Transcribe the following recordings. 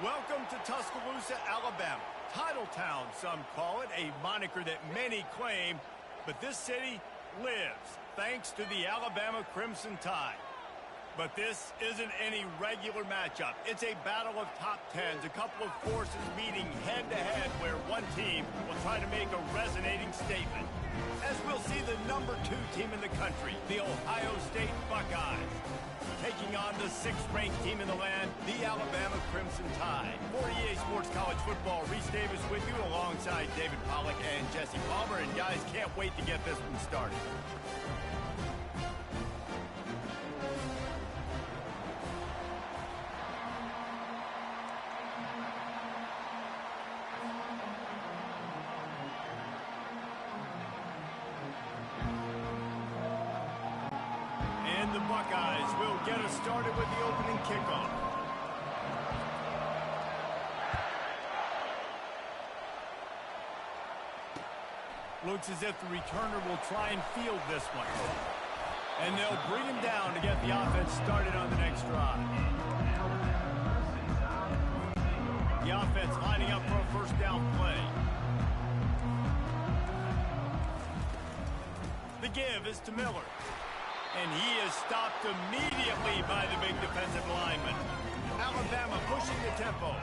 Welcome to Tuscaloosa, Alabama. Title Town, some call it, a moniker that many claim, but this city lives thanks to the Alabama Crimson Tide. But this isn't any regular matchup. It's a battle of top tens, a couple of forces meeting head-to-head where one team will try to make a resonating statement. As we'll see the number 2 team in the country, the Ohio State Buckeyes, taking on the 6th-ranked team in the land, the Alabama Crimson Tide. For EA Sports College Football, Reese Davis with you alongside David Pollack and Jesse Palmer. And guys, can't wait to get this one started. The Buckeyes will get us started with the opening kickoff. Looks as if the returner will try and field this one. And they'll bring him down to get the offense started on the next drive. The offense lining up for a first down play. The give is to Miller. And he is stopped immediately by the big defensive lineman. Alabama pushing the tempo.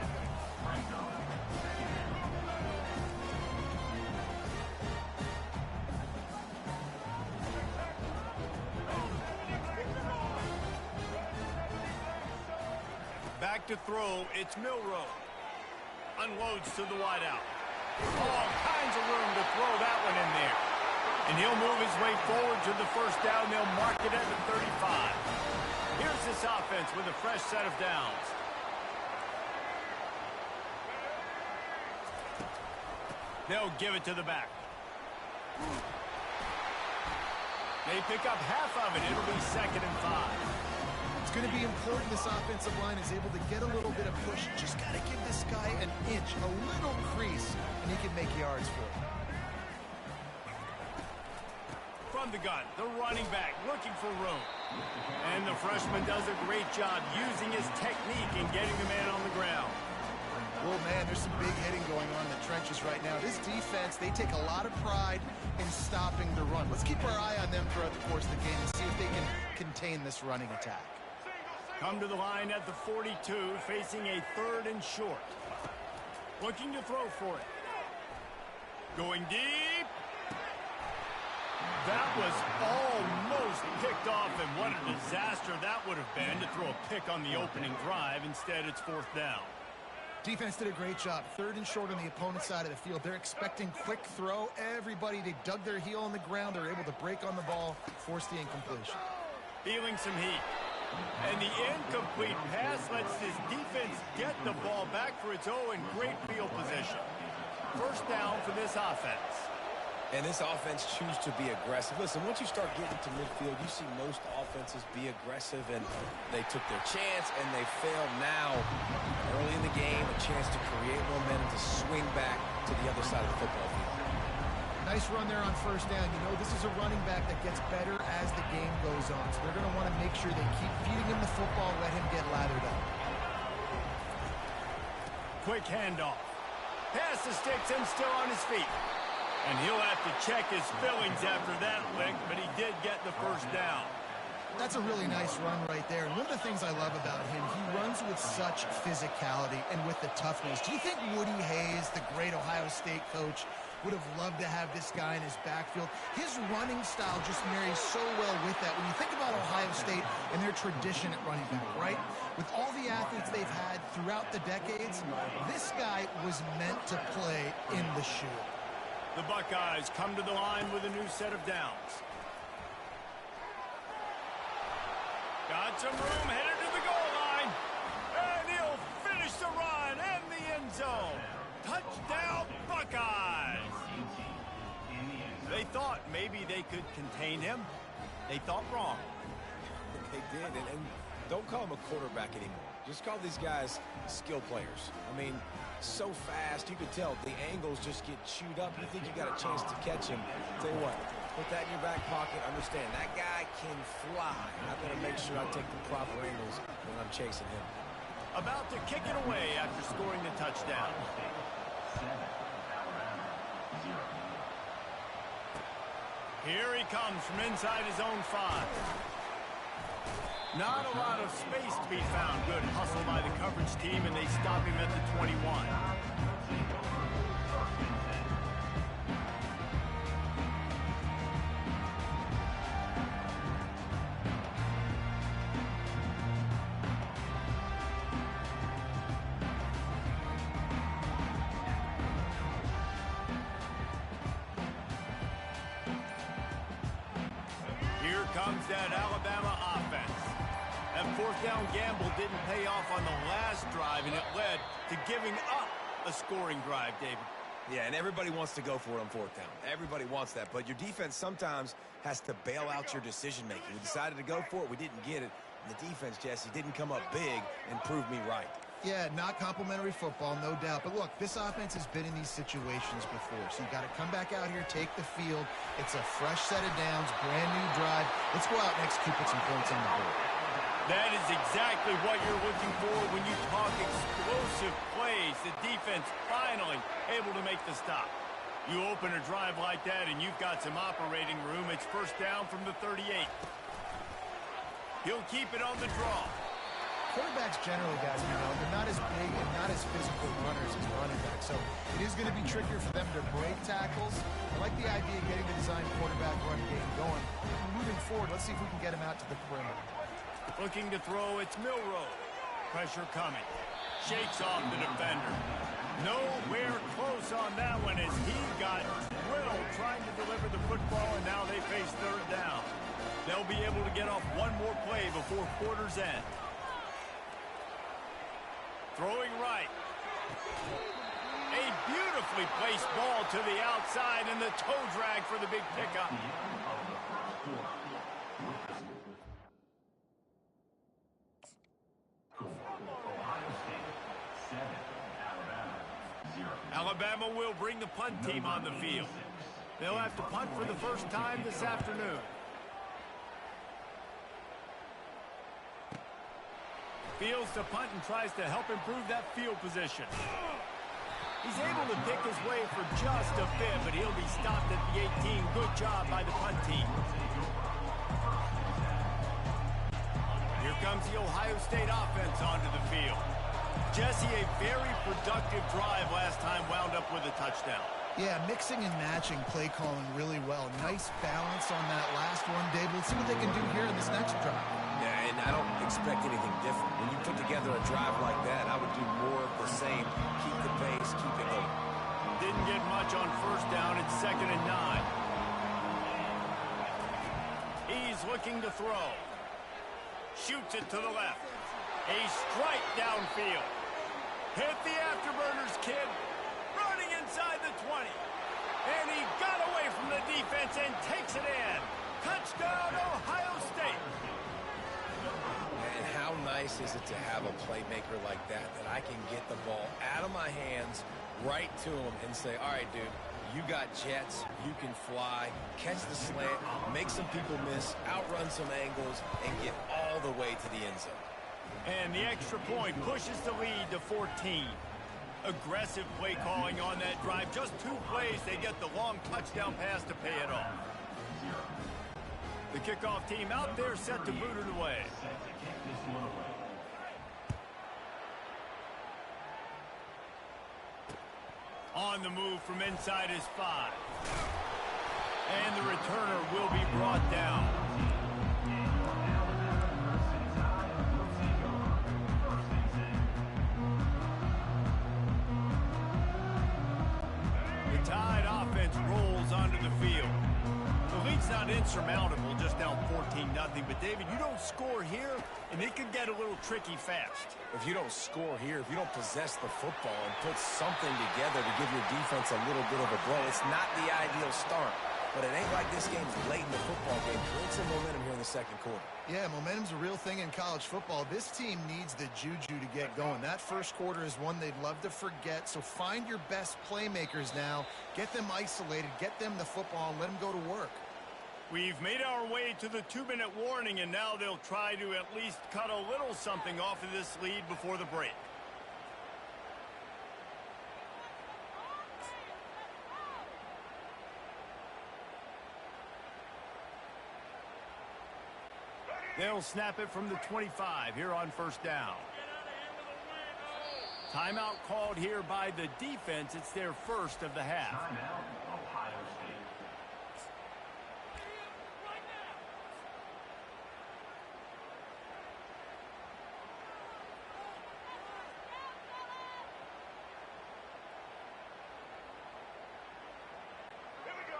Back to throw, it's Milroe. Unloads to the wideout. All kinds of room to throw that one in there. And he'll move his way forward to the first down. They'll mark it at the 35. Here's this offense with a fresh set of downs. They'll give it to the back. They pick up half of it. It'll be 2nd and 5. It's going to be important this offensive line is able to get a little bit of push. Just got to give this guy an inch, a little crease, and he can make yards for it. From the gun, the running back looking for room. And the freshman does a great job using his technique and getting the man on the ground. Well, man, there's some big hitting going on in the trenches right now. This defense, they take a lot of pride in stopping the run. Let's keep our eye on them throughout the course of the game and see if they can contain this running attack. Come to the line at the 42, facing a 3rd and short. Looking to throw for it. Going deep. That was almost picked off, and what a disaster that would have been to throw a pick on the opening drive. Instead, it's 4th down. Defense did a great job. 3rd and short on the opponent's side of the field. They're expecting quick throw. Everybody, they dug their heel on the ground. They're able to break on the ball, force the incompletion. Feeling some heat. And the incomplete pass lets this defense get the ball back for its own great field position. First down for this offense. And this offense chooses to be aggressive. Listen, once you start getting to midfield, you see most offenses be aggressive, and they took their chance, and they failed now. Early in the game, a chance to create momentum, to swing back to the other side of the football field. Nice run there on first down. You know, this is a running back that gets better as the game goes on. So they're going to want to make sure they keep feeding him the football, let him get lathered up. Quick handoff. Pass to Sticks and still on his feet. And he'll have to check his fillings after that lick, but he did get the first down. That's a really nice run right there. And one of the things I love about him, he runs with such physicality and with the toughness. Do you think Woody Hayes, the great Ohio State coach, would have loved to have this guy in his backfield? His running style just marries so well with that. When you think about Ohio State and their tradition at running back, right? With all the athletes they've had throughout the decades, this guy was meant to play in the shoe. The Buckeyes come to the line with a new set of downs. Got some room, headed to the goal line. And he'll finish the run in the end zone. Touchdown, Buckeyes! They thought maybe they could contain him. They thought wrong. They did, and don't call him a quarterback anymore. Just call these guys skill players. I mean, so fast, you could tell the angles just get chewed up. You think you got a chance to catch him. Tell you what, put that in your back pocket. Understand, that guy can fly. I've got to make sure I take the proper angles when I'm chasing him. about to kick it away after scoring the touchdown. Here he comes from inside his own 5. Not a lot of space to be found. Good hustle by the coverage team, and they stop him at the 21. Here comes that Alabama offense. That fourth down gamble didn't pay off on the last drive, and it led to giving up a scoring drive, David. Yeah, and everybody wants to go for it on fourth down. Everybody wants that, but your defense sometimes has to bail out your decision-making. We decided to go for it. We didn't get it. And the defense, Jesse, didn't come up big and prove me right. Yeah, not complimentary football, no doubt. But look, this offense has been in these situations before, so you got to come back out here, take the field. It's a fresh set of downs, brand new drive. Let's go out and execute, put some points on the board. That is exactly what you're looking for when you talk explosive plays. The defense finally able to make the stop. You open a drive like that, and you've got some operating room. It's first down from the 38. He'll keep it on the draw. Quarterbacks generally, guys, they're not as big and not as physical runners as running backs, so it is going to be trickier for them to break tackles. I like the idea of getting the design quarterback run game going. Moving forward, let's see if we can get him out to the perimeter. Looking to throw, it's Milroe. Pressure coming. Shakes off the defender. Nowhere close on that one as he got drilled trying to deliver the football, and now they face third down. They'll be able to get off one more play before quarter's end. Throwing right. A beautifully placed ball to the outside, and the toe drag for the big pickup. Alabama will bring the punt team on the field. They'll have to punt for the first time this afternoon. Fields to punt and tries to help improve that field position. He's able to pick his way for just a bit, but he'll be stopped at the 18. Good job by the punt team. Here comes the Ohio State offense onto the field. Jesse, a very productive drive last time, wound up with a touchdown. Yeah, mixing and matching play calling really well. Nice balance on that last one, Dave. Let's see what they can do here in this next drive. Yeah, and I don't expect anything different. When you put together a drive like that, I would do more of the same. Keep the pace, keep it going. Didn't get much on first down. It's 2nd and 9. He's looking to throw. Shoots it to the left. A strike downfield. Hit the afterburners, kid. Running inside the 20. And he got away from the defense and takes it in. Touchdown, Ohio State. And how nice is it to have a playmaker like that I can get the ball out of my hands right to him and say, all right, dude, you got jets, you can fly, catch the slant, make some people miss, outrun some angles, and get all the way to the end zone. And the extra point pushes the lead to 14. Aggressive play calling on that drive. Just 2 plays, they get the long touchdown pass to pay it off. The kickoff team out there set to boot it away. On the move from inside his 5. And the returner will be brought down. The Tide offense rolls onto the field. The lead's not insurmountable, just down 14-0. But, David, you don't score here, and it could get a little tricky fast. If you don't score here, if you don't possess the football and put something together to give your defense a little bit of a blow, it's not the ideal start. But it ain't like this game's late in the football game. Create some momentum here in the second quarter. Yeah, momentum's a real thing in college football. This team needs the juju to get going. That first quarter is one they'd love to forget. So find your best playmakers now. Get them isolated. Get them the football and let them go to work. We've made our way to the 2-minute warning, and now they'll try to at least cut a little something off of this lead before the break. They'll snap it from the 25 here on first down. Timeout called here by the defense. It's their first of the half. Timeout, Ohio State.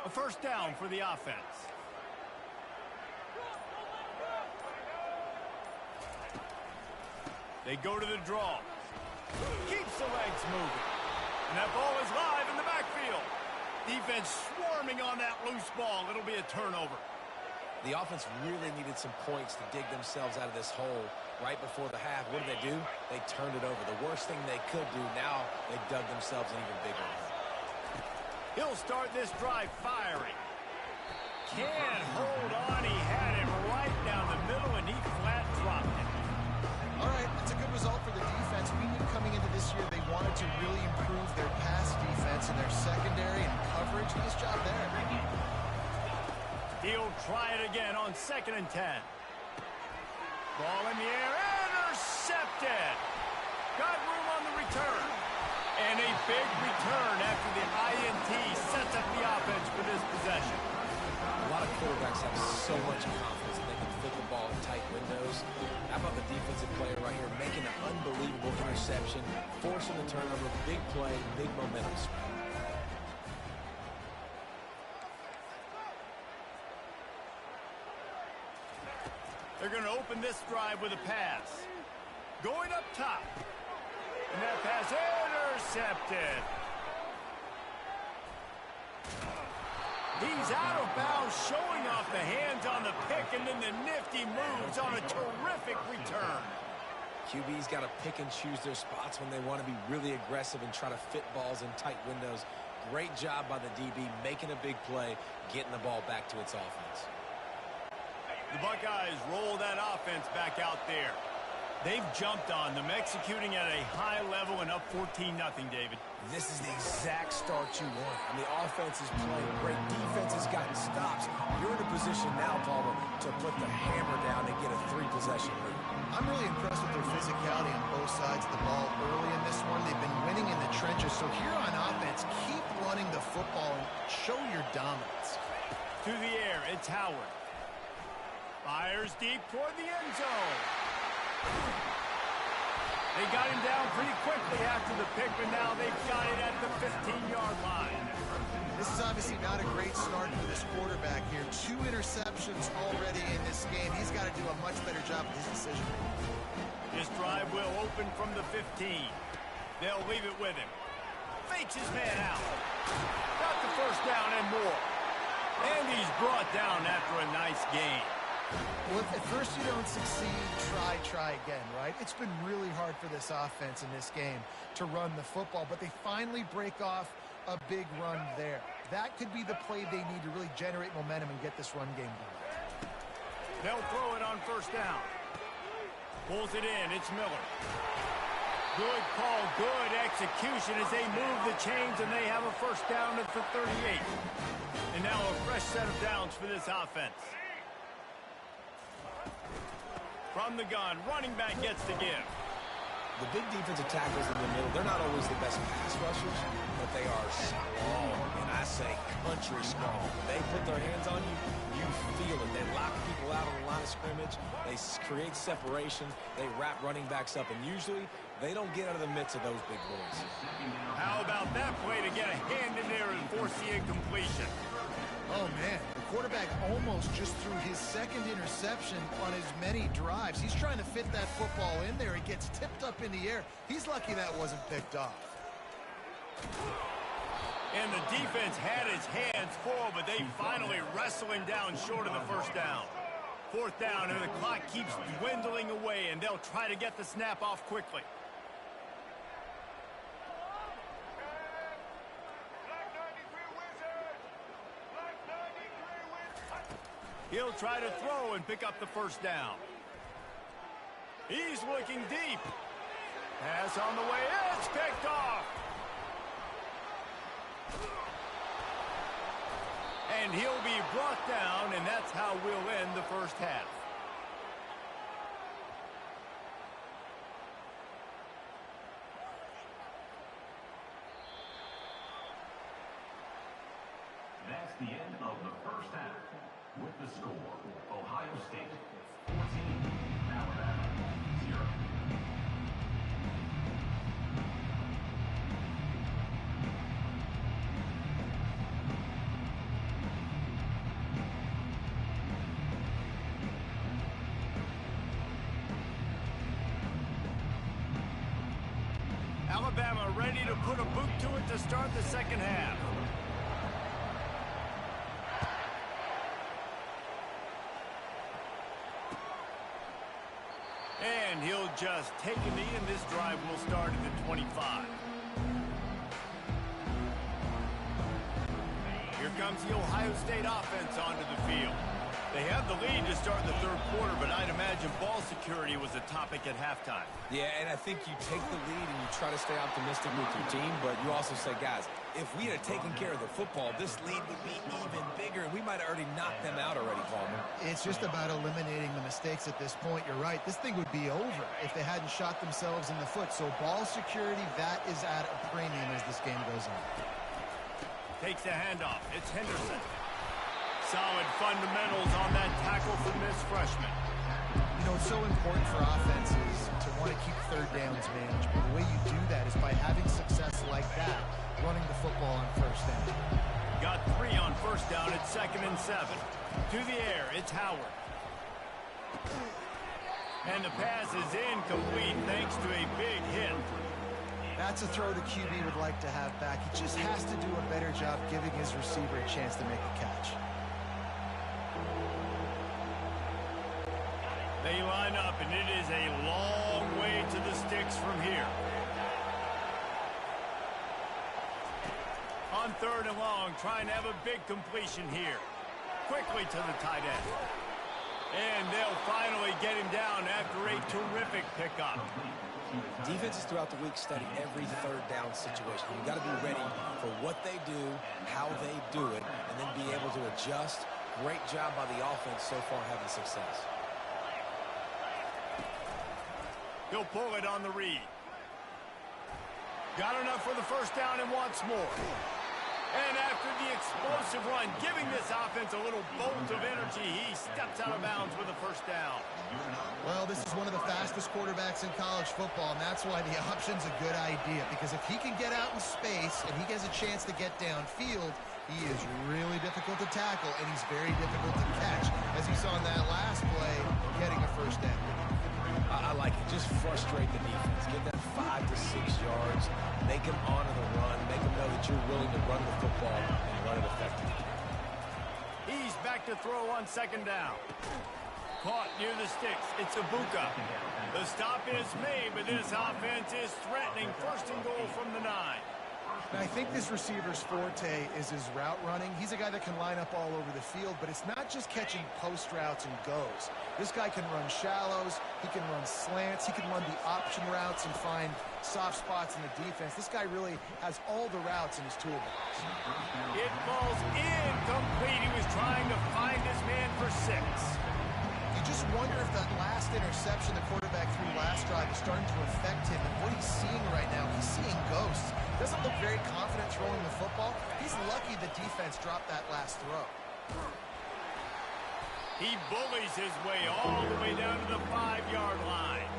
A first down for the offense. They go to the draw. Keeps the legs moving. And that ball is live in the backfield. Defense swarming on that loose ball. It'll be a turnover. The offense really needed some points to dig themselves out of this hole right before the half. What did they do? They turned it over. The worst thing they could do, now they dug themselves an even bigger hole. He'll start this drive firing. Can't hold on. He had it right down the middle, and he flat dropped it. All right, that's a good result for the defense. We knew coming into this year they wanted to really improve their pass defense and their secondary and coverage. Nice job there. He'll try it again on 2nd and 10. Ball in the air, intercepted. Got room on the return. And a big return after the INT sets up the offense for this possession. A lot of quarterbacks have so much confidence that they can fit the ball in tight windows. How about the defensive player right here making an unbelievable interception, forcing the turnover, big play, big momentum swing. They're going to open this drive with a pass. Going up top. And that pass intercepted. He's out of bounds, showing off the hands on the pick, and then the nifty moves on a terrific return. QB's got to pick and choose their spots when they want to be really aggressive and try to fit balls in tight windows. Great job by the DB making a big play, getting the ball back to its offense. The Buckeyes roll that offense back out there. They've jumped on them, executing at a high level and up 14-0, David. This is the exact start you want. And the offense is playing great. Defense has gotten stops. You're in a position now, Palmer, to put the hammer down and get a 3-possession lead. I'm really impressed with their physicality on both sides of the ball early in this one. They've been winning in the trenches. So here on offense, keep running the football and show your dominance. To the air, it's Howard. Fires deep toward the end zone. They got him down pretty quickly after the pick, but now they've got it at the 15-yard line. This is obviously not a great start for this quarterback here. 2 interceptions already in this game. He's got to do a much better job with his decision. This drive will open from the 15. They'll leave it with him. Fakes his man out. Got the first down and more. And he's brought down after a nice gain. Well, at first you don't succeed, try again, right? It's been really hard for this offense in this game to run the football, but they finally break off a big run there. That could be the play they need to really generate momentum and get this run game going. They'll throw it on first down. Pulls it in. It's Miller. Good call, good execution as they move the chains, and they have a first down at the 38. And now a fresh set of downs for this offense. From the gun, running back gets to give. The big defensive tackles in the middle, they're not always the best pass rushers, but they are strong, and I say country strong. When they put their hands on you, you feel it. They lock people out on the line of scrimmage. They create separation. They wrap running backs up, and usually they don't get out of the midst of those big boys. How about that play to get a hand in there and force the incompletion? Oh, man, the quarterback almost just threw his second interception on as many drives. He's trying to fit that football in there. It gets tipped up in the air. He's lucky that wasn't picked off. And the defense had his hands full, but they finally wrestle him down short of the first down. 4th down, and the clock keeps dwindling away, and they'll try to get the snap off quickly. He'll try to throw and pick up the first down. He's looking deep. Pass on the way. It's picked off. And he'll be brought down, and that's how we'll end the first half. That's the end of the first half. With the score, Ohio State 14, Alabama 0. Alabama ready to put a boot to it to start the second half. And he'll just take a knee, and this drive will start at the 25. Here comes the Ohio State offense onto the field. They have the lead to start the third quarter, but I'd imagine ball security was a topic at halftime. Yeah, and I think you take the lead and you try to stay optimistic with your team, but you also say, guys, if we had taken care of the football, this lead would be even bigger, and we might have already knocked them out already, Palmer. It's just about eliminating the mistakes at this point. You're right. This thing would be over if they hadn't shot themselves in the foot. So ball security, that is at a premium as this game goes on. Takes the handoff. It's Henderson. Solid fundamentals on that tackle from this freshman. You know, it's so important for offenses to want to keep third downs managed. But the way you do that is by having success like that, running the football on first down. Got 3 on first down at 2nd and 7. To the air, it's Howard. And the pass is incomplete thanks to a big hit. That's a throw the QB would like to have back. He just has to do a better job giving his receiver a chance to make a catch. They line up, and it is a long way to the sticks from here. On 3rd and long, trying to have a big completion here. Quickly to the tight end. And they'll finally get him down after a terrific pickup. Defenses throughout the week study every third down situation. You've got to be ready for what they do, how they do it, and then be able to adjust. Great job by the offense so far having success. He'll pull it on the read. Got enough for the first down and wants more. And after the explosive run, giving this offense a little bolt of energy, he steps out of bounds with a first down. Well, this is one of the fastest quarterbacks in college football, and that's why the option's a good idea. Because if he can get out in space and he gets a chance to get downfield, he is really difficult to tackle, and he's very difficult to catch. As you saw in that last play, getting a first down. I like it. Just frustrate the defense. Get that 5 to 6 yards. Make them honor the run. Make them know that you're willing to run the football and run it effectively. He's back to throw on 2nd down. Caught near the sticks. It's Ibuka. The stop is made, but this offense is threatening 1st and goal from the 9. And I think this receiver's forte is his route running. He's a guy that can line up all over the field, but it's not just catching post routes and goes. This guy can run shallows, he can run slants, he can run the option routes and find soft spots in the defense. This guy really has all the routes in his toolbox. It falls incomplete. He was trying to find his man for 6. You just wonder if that last interception the quarterback threw last drive is starting to affect him. And what he's seeing right now, he's seeing ghosts. Doesn't look very confident throwing the football. He's lucky the defense dropped that last throw. He bullies his way all the way down to the 5-yard line.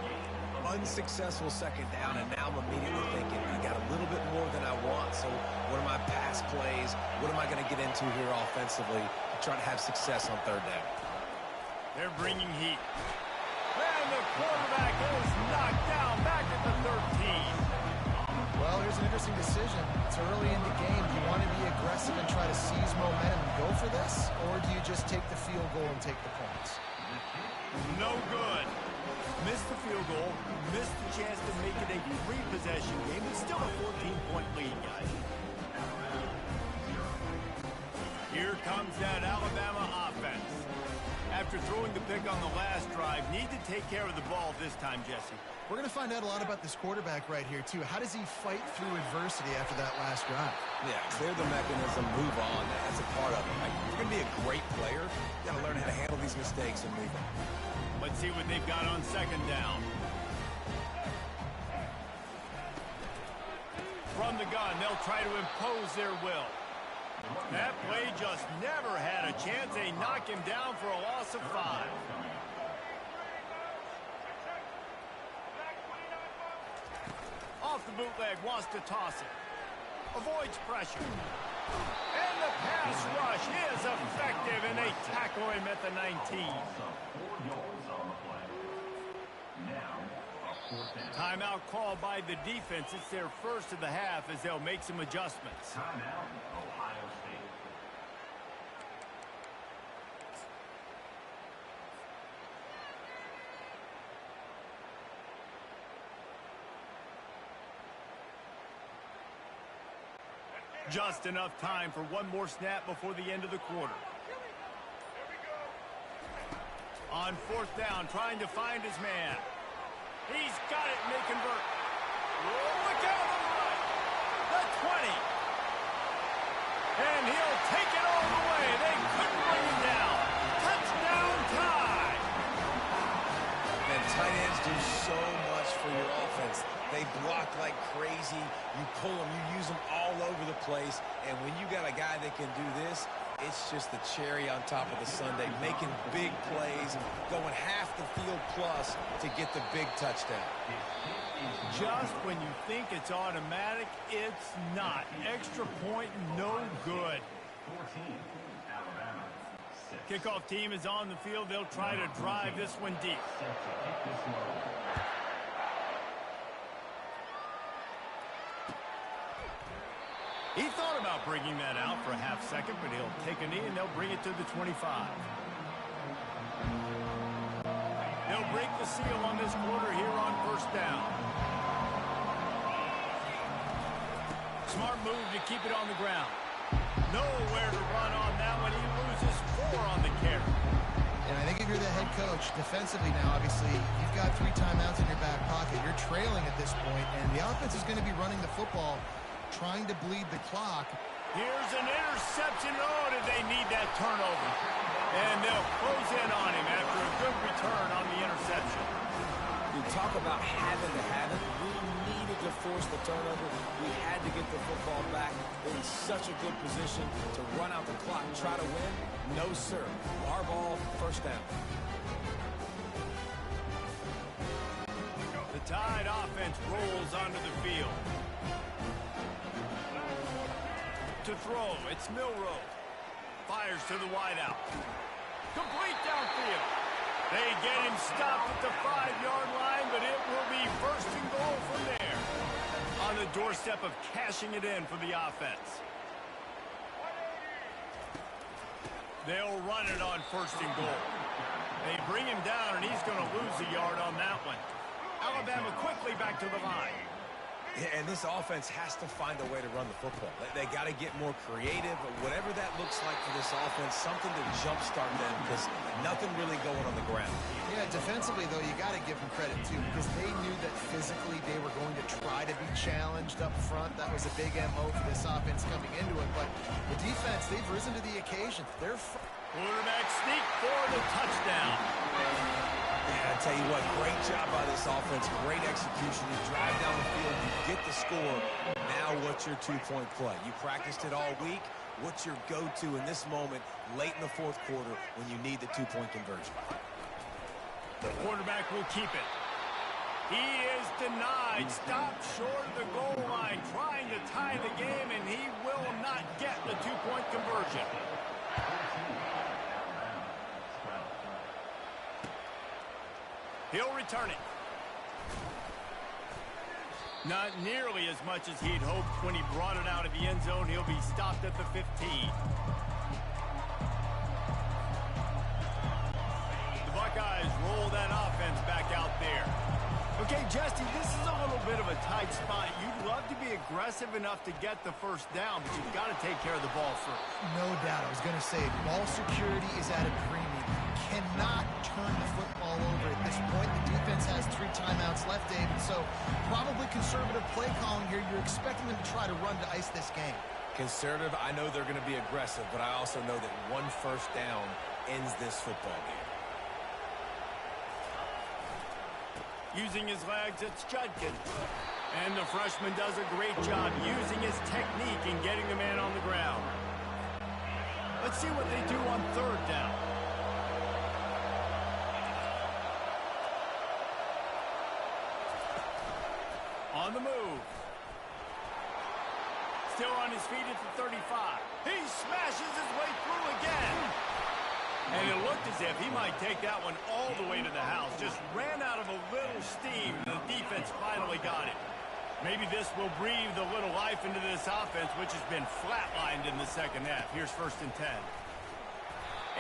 Unsuccessful 2nd down, and now I'm immediately thinking, I got a little bit more than I want, so what are my pass plays? What am I going to get into here offensively to try to have success on 3rd down? They're bringing heat. And the quarterback is knocked down back at the 13. Well, here's an interesting decision. It's early in the game. Do you want to be aggressive and try to seize momentum and go for this? Or do you just take the field goal and take the points? No good. Missed the field goal. Missed the chance to make it a 3-possession game. It's still a 14-point lead, guys. Here comes that Alabama offense. after throwing the pick on the last drive, need to take care of the ball this time, Jesse. We're going to find out a lot about this quarterback right here, too. How does he fight through adversity after that last drive? Yeah, clear the mechanism, move on. That's a part of it. Like, if you're going to be a great player, you got to learn how to handle these mistakes and move on. Let's see what they've got on second down. From the gun, they'll try to impose their will. That play just never had a chance. They knock him down for a loss of 5. Off the bootleg, wants to toss it. Avoids pressure. And the pass rush is effective, and they tackle him at the 19. Timeout called by the defense. It's their first of the half as they'll make some adjustments. Timeout, Ohio State. Just enough time for one more snap before the end of the quarter. On fourth down, trying to find his man. He's got it, and they convert. Look out on the right. The 20. And he'll take it all the way. They couldn't bring him down. Touchdown tie. And tight ends do so much for your offense. They block like crazy. You pull them, you use them all over the place. And when you got a guy that can do this, it's just the cherry on top of the sundae, making big plays and going half the field plus to get the big touchdown. Just when you think it's automatic, it's not. Extra point, no good. 14, Alabama. 6. Kickoff team is on the field. They'll try to drive this one deep. Set to kick this one. He thought about bringing that out for a half second, but he'll take a knee and they'll bring it to the 25. They'll break the seal on this quarter here on first down. Smart move to keep it on the ground. Nowhere to run on that one. He loses 4 on the carry. And I think if you're the head coach, defensively now, obviously, you've got 3 timeouts in your back pocket. You're trailing at this point, and the offense is going to be running the football, trying to bleed the clock. Here's an interception. Oh, did they need that turnover? And they'll close in on him after a good return on the interception. You talk about having to have it. We needed to force the turnover. We had to get the football back. They're in such a good position to run out the clock and try to win. No, sir. Our ball, first down. The Tide offense rolls onto the field. To throw, it's Milroe. Fires to the wideout. Complete downfield. They get him stopped at the 5-yard line, but it will be first and goal from there. On the doorstep of cashing it in for the offense. They'll run it on first and goal. They bring him down, and he's going to lose a yard on that one. Alabama quickly back to the line. Yeah, and this offense has to find a way to run the football. They got to get more creative, but whatever that looks like for this offense, something to jumpstart them because nothing really going on the ground. Yeah, defensively, though, you got to give them credit, too, because they knew that physically they were going to try to be challenged up front. That was a big MO for this offense coming into it, but the defense, they've risen to the occasion. They're quarterback sneak for the touchdown. Yeah, I tell you what, great job by this offense, great execution. You drive down the field, you get the score. Now what's your two-point play? You practiced it all week. What's your go-to in this moment late in the fourth quarter when you need the two-point conversion? The quarterback will keep it. He is denied. Stopped short of the goal line, trying to tie the game, and he will not get the two-point conversion. He'll return it. Not nearly as much as he'd hoped when he brought it out of the end zone. He'll be stopped at the 15. The Buckeyes roll that offense back out there. Okay, Jesse, this is a little bit bit of a tight spot. You'd love to be aggressive enough to get the first down, but you've got to take care of the ball first. No doubt. I was going to say, ball security is at a premium. You cannot turn the football over at this point. The defense has 3 timeouts left, David, so probably conservative play calling here. You're expecting them to try to run to ice this game. Conservative, I know they're going to be aggressive, but I also know that 1 first down ends this football game. Using his legs, it's Judkins. And the freshman does a great job using his technique and getting the man on the ground. Let's see what they do on 3rd down. On the move. Still on his feet at the 35. He smashes his way through again. And it looked as if he might take that one all the way to the house. Just ran out of a little steam. The defense finally got it. Maybe this will breathe a little life into this offense, which has been flatlined in the second half. Here's 1st and 10.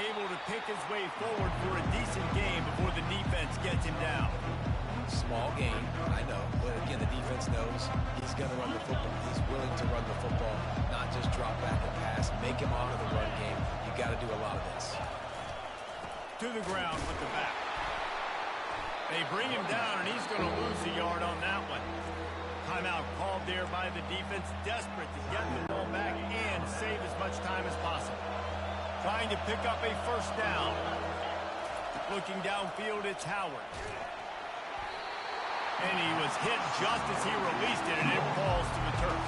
Able to pick his way forward for a decent game before the defense gets him down. Small game, I know. But again, the defense knows he's going to run the football. He's willing to run the football, not just drop back and pass. Make him honor the run game. You got to do a lot of this. To the ground with the back. They bring him down, and he's going to lose a yard on that one. Timeout called there by the defense, desperate to get the ball back and save as much time as possible. Trying to pick up a 1st down. Looking downfield, it's Howard. And he was hit just as he released it, and it falls to the turf.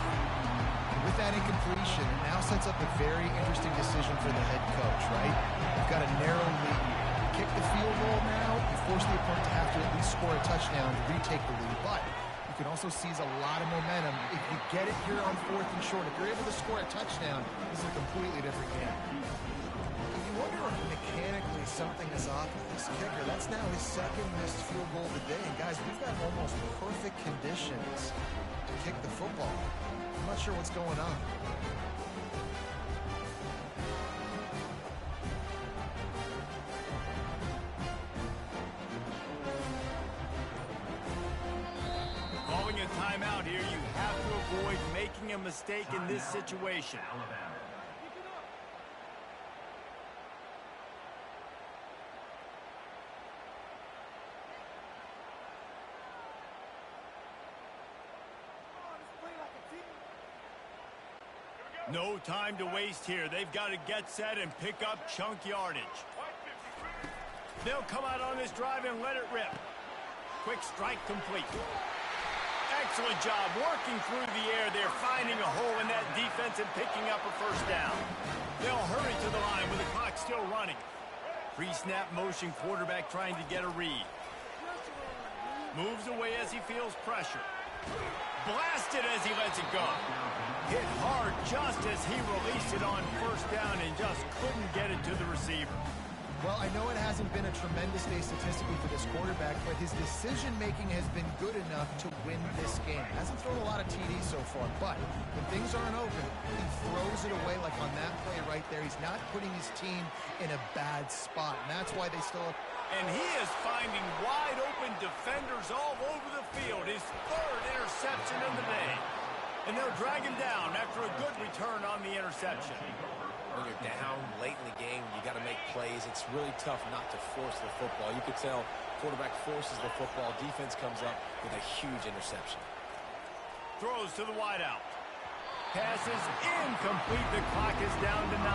With that incompletion, it now sets up a very interesting decision for the head coach, right? You've got a narrow lead. You kick the field goal now, you force the opponent to have to at least score a touchdown to retake the lead. But you can also seize a lot of momentum. If you get it here on 4th and short, if you're able to score a touchdown, this is a completely different game. You wonder if mechanically something is off with this kicker. That's now his 2nd missed field goal of the day. And guys, we've got almost perfect conditions to kick the football. I'm not sure what's going on. Calling a timeout here, you have to avoid making a mistake in this situation. No time to waste here. They've got to get set and pick up chunk yardage. They'll come out on this drive and let it rip. Quick strike complete. Excellent job working through the air. They're finding a hole in that defense and picking up a 1st down. They'll hurry to the line with the clock still running. Pre-snap motion, quarterback trying to get a read. Moves away as he feels pressure. Blasted as he lets it go. Hit hard just as he released it on 1st down and just couldn't get it to the receiver. Well, I know it hasn't been a tremendous day statistically for this quarterback, but his decision-making has been good enough to win this game. Hasn't thrown a lot of TDs so far, but when things aren't open, he throws it away like on that play right there. He's not putting his team in a bad spot, and that's why they still have... And he is finding wide-open defenders all over the field. His 3rd interception of the day. And they'll drag him down after a good return on the interception. When you're down late in the game, you got to make plays. It's really tough not to force the football. You could tell quarterback forces the football. Defense comes up with a huge interception. Throws to the wideout. Passes incomplete. The clock is down to 9.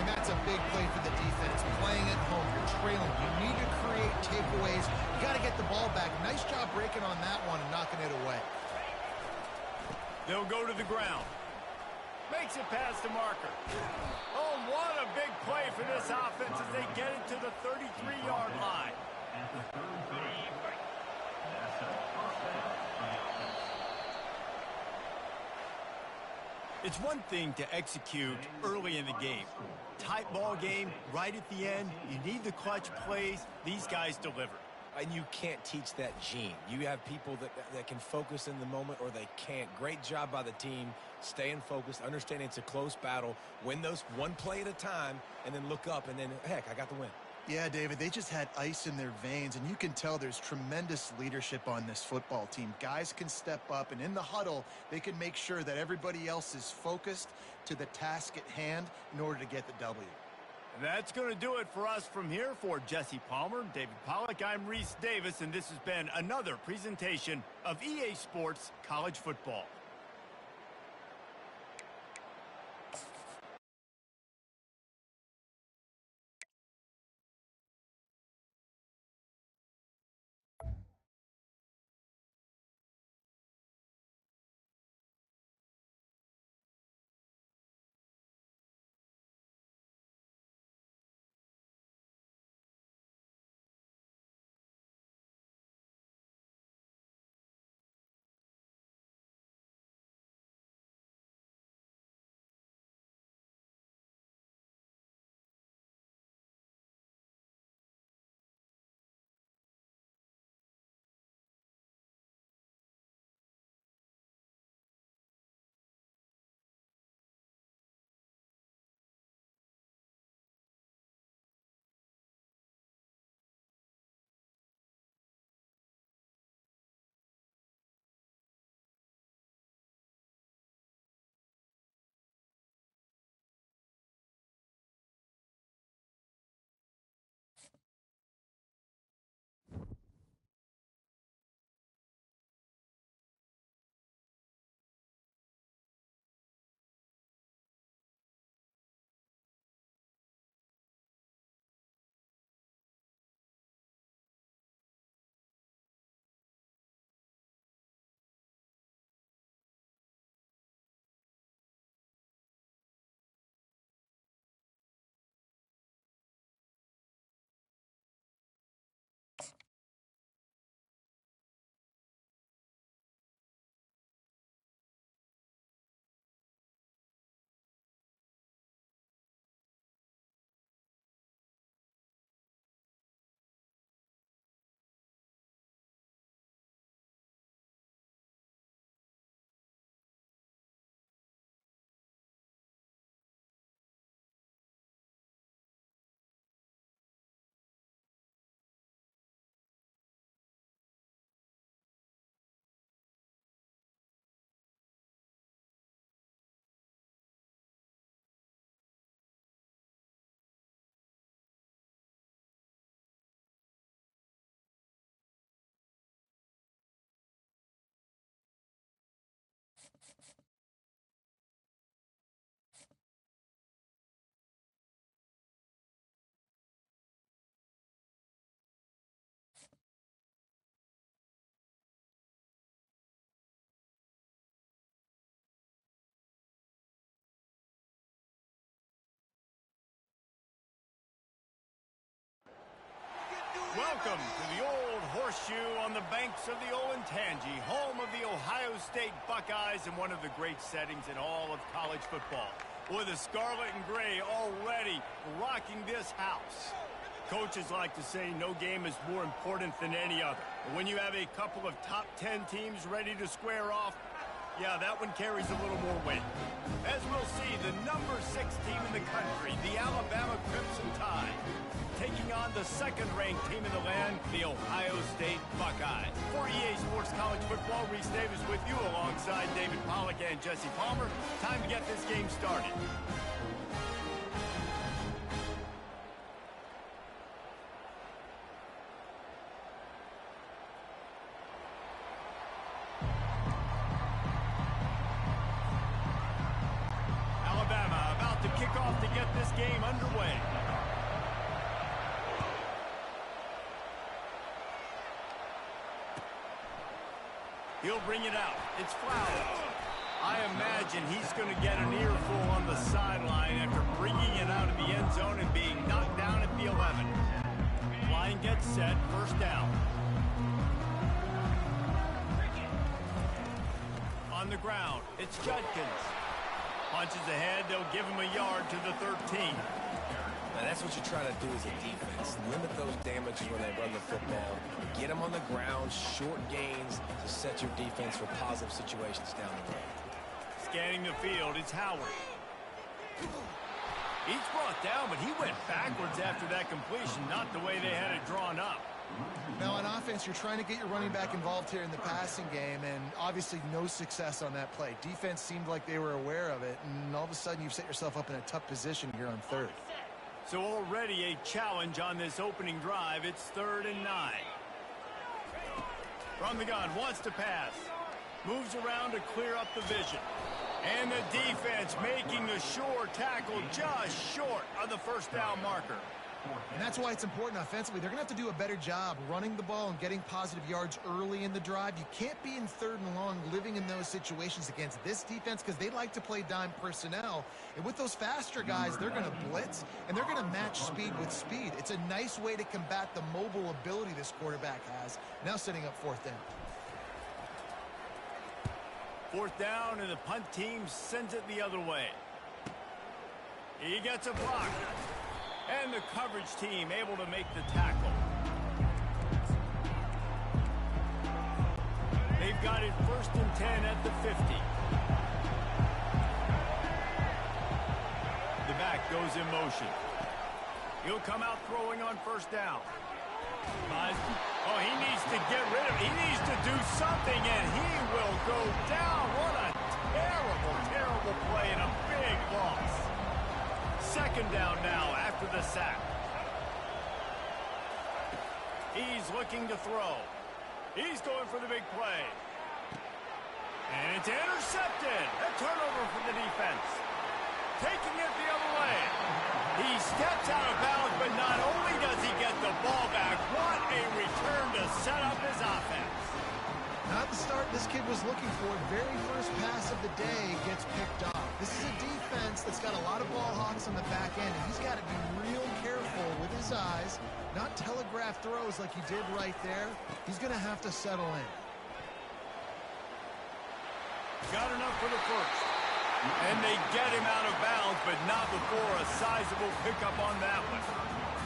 And that's a big play for the defense. Playing at home, you're trailing. You need to create takeaways. You got to get the ball back. Nice job breaking on that one and knocking it away. They'll go to the ground. Makes it past the marker. Oh, what a big play for this offense as they get it to the 33-yard line. It's one thing to execute early in the game. Tight ball game, right at the end. You need the clutch plays. These guys deliver. And you can't teach that gene. You have people that can focus in the moment or they can't. Great job by the team, staying focused, understanding it's a close battle, win those one play at a time, and then look up, and then, heck, I got the win. Yeah, David, they just had ice in their veins, and you can tell there's tremendous leadership on this football team. Guys can step up, and in the huddle, they can make sure that everybody else is focused to the task at hand in order to get the W. And that's going to do it for us from here. For Jesse Palmer, David Pollack, I'm Reese Davis, and this has been another presentation of EA Sports College Football. Welcome to the Old Horseshoe on the banks of the Ncaa25, home of the Ohio State Buckeyes and one of the great settings in all of college football. Boy, the scarlet and gray already rocking this house. Coaches like to say no game is more important than any other. But when you have a couple of top 10 teams ready to square off, yeah, that one carries a little more weight. As we'll see, the number 6 team in the country, the Alabama Crimson Tide, taking on the second-ranked team in the land, the Ohio State Buckeyes. For EA Sports College Football, Reese Davis with you alongside David Pollack and Jesse Palmer. Time to get this game started. Alabama about to kick off to get this game underway. He'll bring it out. It's Flowers. I imagine he's going to get an earful on the sideline after bringing it out of the end zone and being knocked down at the 11. Line gets set. First down. On the ground, it's Judkins. Punches ahead. They'll give him a yard to the 13. Now, that's what you're trying to do as a defense. Limit those damages when they run the football. Get them on the ground, short gains to set your defense for positive situations down the road. Scanning the field, it's Howard. He's brought down, but he went backwards after that completion, not the way they had it drawn up. Now, on offense, you're trying to get your running back involved here in the passing game, and obviously no success on that play. Defense seemed like they were aware of it, and all of a sudden you've set yourself up in a tough position here on third. So already a challenge on this opening drive. It's 3rd and 9. From the gun, wants to pass. Moves around to clear up the vision. And the defense making the sure tackle just short of the first down marker. And that's why it's important offensively. They're going to have to do a better job running the ball and getting positive yards early in the drive. You can't be in 3rd and long living in those situations against this defense because they like to play dime personnel. And with those faster guys, they're going to blitz, and they're going to match speed with speed. It's a nice way to combat the mobile ability this quarterback has. Now setting up 4th down. 4th down, and the punt team sends it the other way. He gets a block. And the coverage team able to make the tackle. They've got it 1st and 10 at the 50. The back goes in motion. He'll come out throwing on 1st down. Oh, he needs to get rid of it. He needs to do something, and he will go down. What a terrible, terrible play and a big loss. 2nd down now after the sack. He's looking to throw. He's going for the big play. And it's intercepted. A turnover for the defense. Taking it the other way. He steps out of bounds, but not only does he get the ball back, what a return to set up his offense. Not the start this kid was looking for. Very first pass of the day gets picked off. This is a defense that's got a lot of ball hawks on the back end, and he's got to be real careful with his eyes, not telegraph throws like he did right there. He's going to have to settle in. Got enough for the first. And they get him out of bounds, but not before a sizable pickup on that one.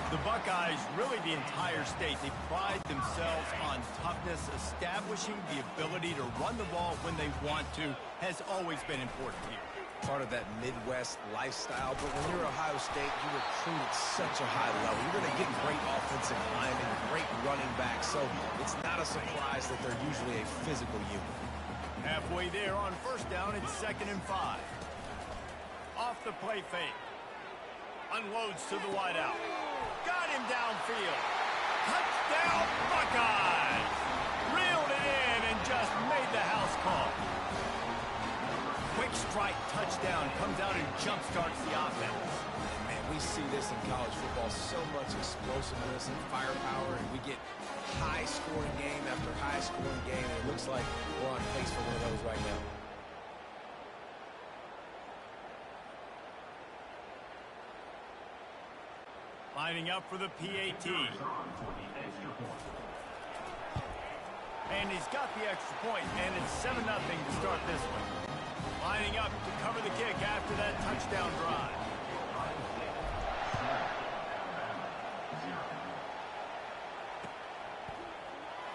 The Buckeyes, really the entire state, they pride themselves on toughness. Establishing the ability to run the ball when they want to has always been important here. Part of that Midwest lifestyle, but when you're Ohio State, you recruit at such a high level. You're going to get great offensive linemen, great running backs, so it's not a surprise that they're usually a physical unit. Halfway there on 1st down, it's 2nd and 5. Off the play fake. Unloads to the wideout. Got him downfield. Touchdown, Buckeyes! Reeled it in and just made the house call. Quick strike touchdown comes out and jumpstarts the offense. Man, we see this in college football, so much explosiveness and firepower, and we get high-scoring game after high-scoring game, and it looks like we're on pace for one of those right now. Lining up for the PAT. And he's got the extra point, and it's 7-0 to start this one. Lining up to cover the kick after that touchdown drive.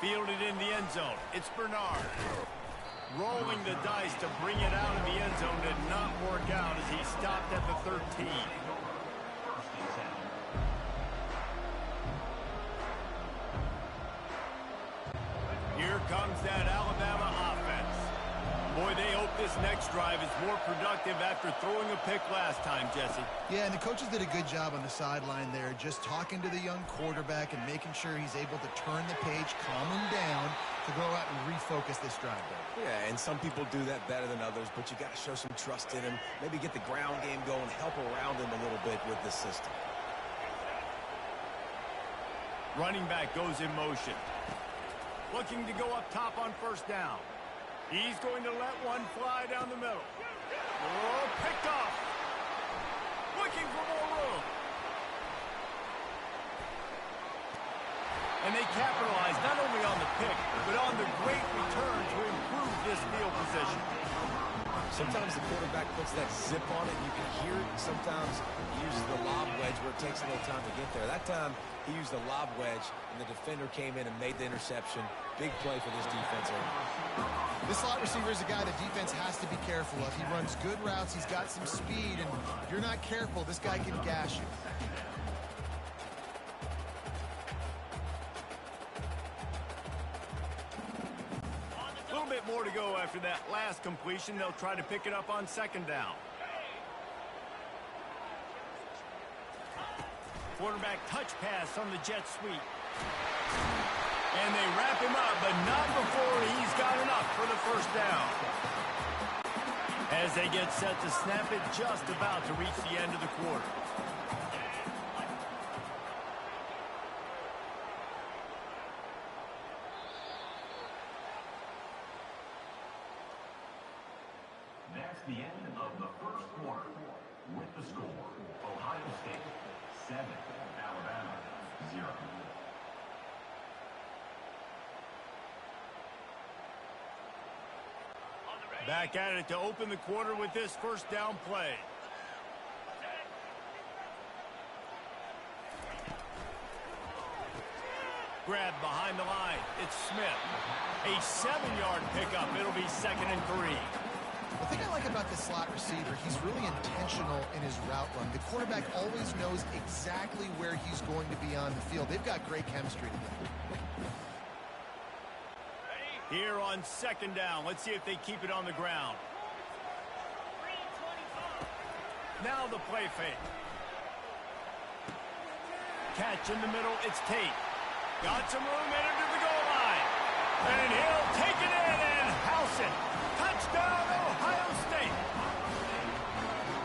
Fielded in the end zone. It's Bernard. Rolling the dice to bring it out of the end zone did not work out as he stopped at the 13. Here comes that Alabama offense. Boy, they hope this next drive is more productive after throwing a pick last time, Jesse. Yeah, and the coaches did a good job on the sideline there, just talking to the young quarterback and making sure he's able to turn the page, calm him down, to go out and refocus this drive there. Yeah, and some people do that better than others, but you got to show some trust in him, maybe get the ground game going, help around him a little bit with the system. Running back goes in motion. Looking to go up top on 1st down. He's going to let one fly down the middle. Oh, picked off. Looking for more room. And they capitalize not only on the pick, but on the great return to improve this field position. Sometimes the quarterback puts that zip on it. You can hear it. Sometimes he uses the lob wedge where it takes a little time to get there. That time, he used the lob wedge, and the defender came in and made the interception. Big play for this defense. This slot receiver is a guy the defense has to be careful of. He runs good routes. He's got some speed, and if you're not careful, this guy can gash you. A little bit more to go after that last completion. They'll try to pick it up on second down. Quarterback touch pass on the jet sweep. And they wrap him up, but not before he's got enough for the first down. As they get set to snap it, just about to reach the end of the quarter. That's the end of the first quarter. With the score, Ohio State 7, Alabama 0. Back at it to open the quarter with this first down play. Grab behind the line. It's Smith. A 7-yard pickup. It'll be 2nd and 3. The thing I like about this slot receiver, he's really intentional in his route run. The quarterback always knows exactly where he's going to be on the field. They've got great chemistry together. Here on second down. Let's see if they keep it on the ground. Now the play fake. Catch in the middle. It's Tate. Got some room in to the goal line. And he'll take it in and house it. Touchdown, Ohio State.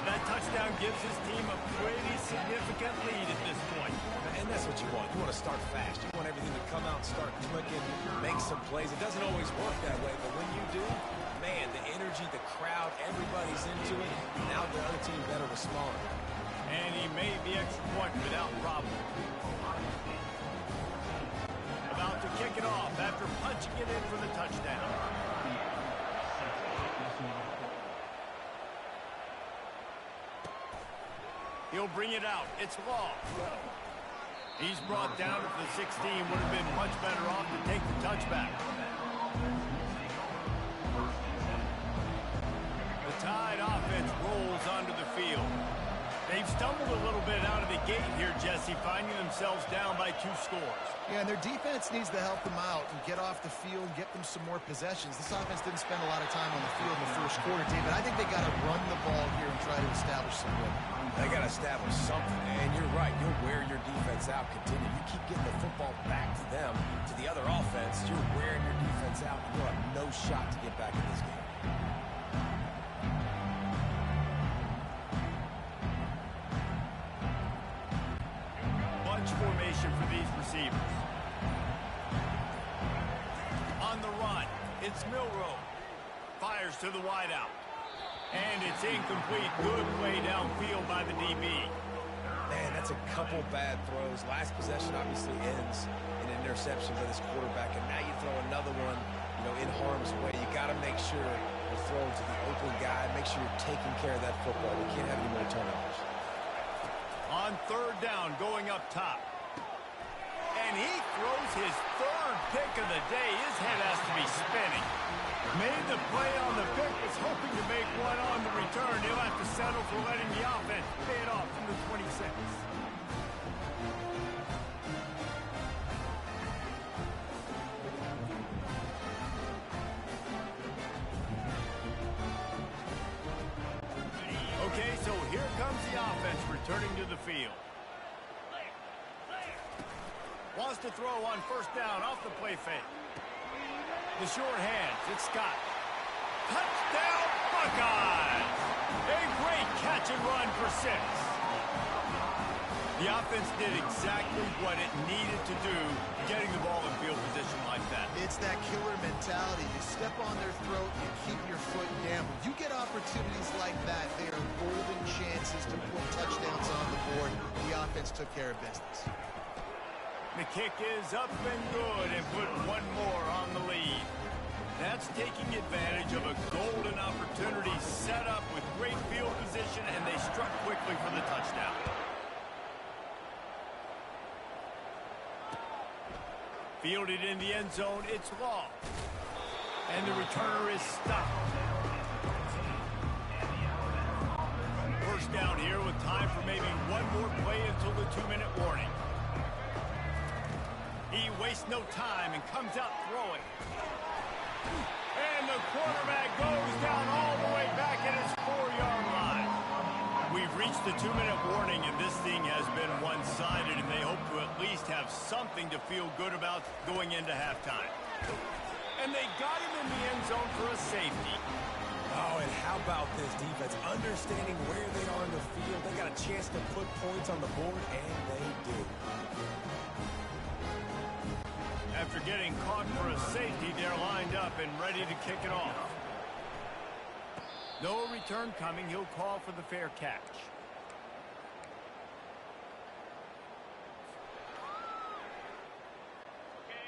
That touchdown gives his team a pretty significant lead at this point. And that's what you want. You want to start fast. You want everything to come out and start clicking, make some plays. It doesn't always work that way, but when you do, man, the energy, the crowd, everybody's into it. Now the other team better respond. And he made the extra point without problem. About to kick it off after punching it in for the touchdown. He'll bring it out. It's Law. He's brought down at the 16. Would have been much better off to take the touchback. The Tide offense rolls onto the field. They've stumbled a little bit out of the gate here, Jesse, finding themselves down by 2 scores. Yeah, and their defense needs to help them out and get off the field, get them some more possessions. This offense didn't spend a lot of time on the field in the first quarter, David. I think they got to run the ball here and try to establish some rhythm. They got to establish something, and you're right. You'll wear your defense out. Continue. You keep getting the football back to them, to the other offense. You're wearing your defense out. You'll have no shot to get back in this game. Bunch formation for these receivers. On the run, it's Milroe. Fires to the wideout. And it's incomplete. Good play downfield by the DB. Man, that's a couple bad throws. Last possession obviously ends in an interception for this quarterback, and now you throw another one, in harm's way. You got to make sure you're throwing to the open guy. Make sure you're taking care of that football. We can't have any more turnovers. On third down, going up top. And he throws his 3rd pick of the day. His head has to be spinning. Made the play on the pick, was hoping to make one on the return. He'll have to settle for letting the offense pay it off from the 26. Okay, so here comes the offense returning to the field. Wants to throw on first down off the play fake. The short hands, it's Scott. Touchdown, Buckeyes! A great catch and run for 6. The offense did exactly what it needed to do, getting the ball in field position like that. It's that killer mentality. You step on their throat, you keep your foot down. When you get opportunities like that, they are golden chances to put touchdowns on the board. The offense took care of business. The kick is up and good and put one more on the lead. That's taking advantage of a golden opportunity set up with great field position, and they struck quickly for the touchdown. Fielded in the end zone, it's long. And the returner is stopped. First down here with time for maybe one more play until the 2-minute warning. He wastes no time and comes out throwing. And the quarterback goes down all the way back at his 4-yard line. We've reached the 2-minute warning, and this thing has been one-sided, and they hope to at least have something to feel good about going into halftime. And they got him in the end zone for a safety. Oh, and how about this defense? Understanding where they are in the field. They got a chance to put points on the board, and they do. After getting caught for a safety, they're lined up and ready to kick it off. No return coming. He'll call for the fair catch.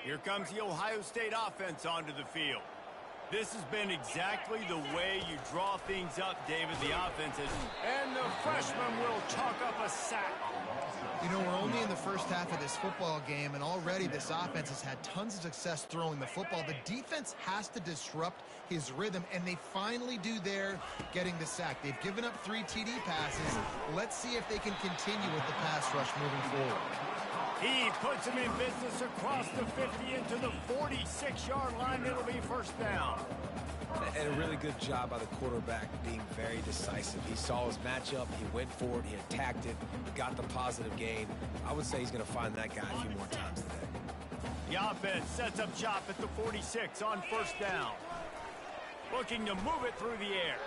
Here comes the Ohio State offense onto the field. This has been exactly the way you draw things up, David, the offenses. And the freshman will chalk up a sack. You know, we're only in the first half of this football game, and already this offense has had tons of success throwing the football. The defense has to disrupt his rhythm, and they finally do there, getting the sack. They've given up 3 TD passes. Let's see if they can continue with the pass rush moving forward. He puts him in business across the 50 into the 46-yard line. It'll be first down. And a really good job by the quarterback being very decisive. He saw his matchup, he went for it, he attacked it, got the positive gain. I would say he's going to find that guy a few more times today. The offense sets up shop at the 46 on first down. Looking to move it through the air.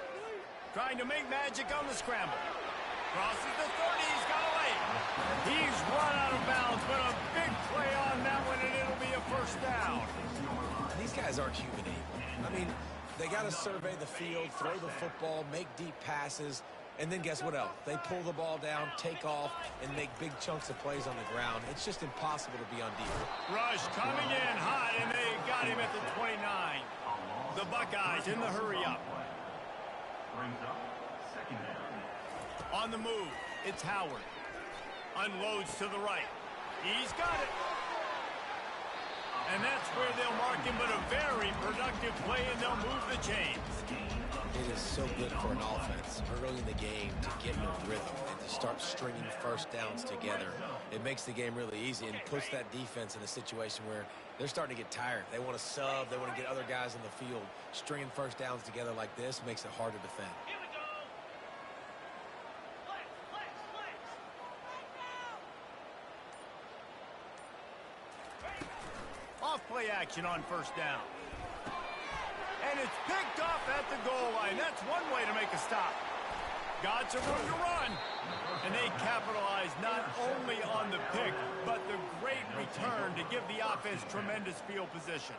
Trying to make magic on the scramble. Crosses the 30, he's got away. He's run out of bounds, but a big play on that one, and it'll be a first down. These guys aren't human anymore. I mean, they got to survey the field, throw the football, make deep passes, and then guess what else? They pull the ball down, take off, and make big chunks of plays on the ground. It's just impossible to be on defense. Rush coming in hot, and they got him at the 29. The Buckeyes in the hurry-up. Brings up second down. On the move, it's Howard. Unloads to the right. He's got it. And that's where they'll mark him, but a very productive play, and they'll move the chains. It is so good for an offense early in the game to get in a rhythm and to start stringing first downs together. It makes the game really easy and puts that defense in a situation where they're starting to get tired. They want to sub. They want to get other guys in the field. Stringing first downs together like this makes it hard to defend. Off-play action on first down. And it's picked off at the goal line. That's one way to make a stop. Got some room to run. And they capitalize not only on the pick, but the great return to give the offense tremendous field position.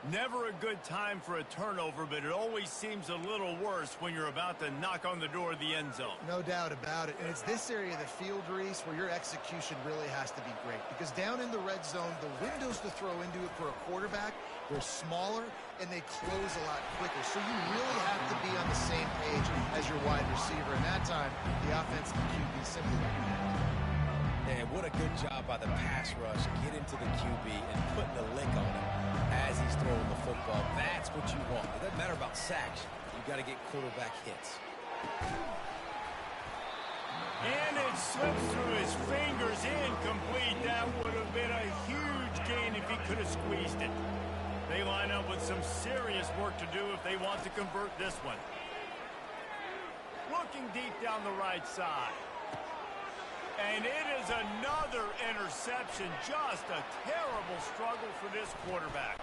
Never a good time for a turnover, but it always seems a little worse when you're about to knock on the door of the end zone. No doubt about it. And it's this area of the field, Reese, where your execution really has to be great. Because down in the red zone, the windows to throw into it for a quarterback, they're smaller and they close a lot quicker. So you really have to be on the same page as your wide receiver. And that time, the offense and QB simply recognized. And what a good job by the pass rush. Get into the QB and putting the lick on him as he's throwing the football. That's what you want. It doesn't matter about sacks. You've got to get quarterback hits. And it slips through his fingers, incomplete. That would have been a huge gain if he could have squeezed it. They line up with some serious work to do if they want to convert this one. Looking deep down the right side. And it is another interception. Just a terrible struggle for this quarterback.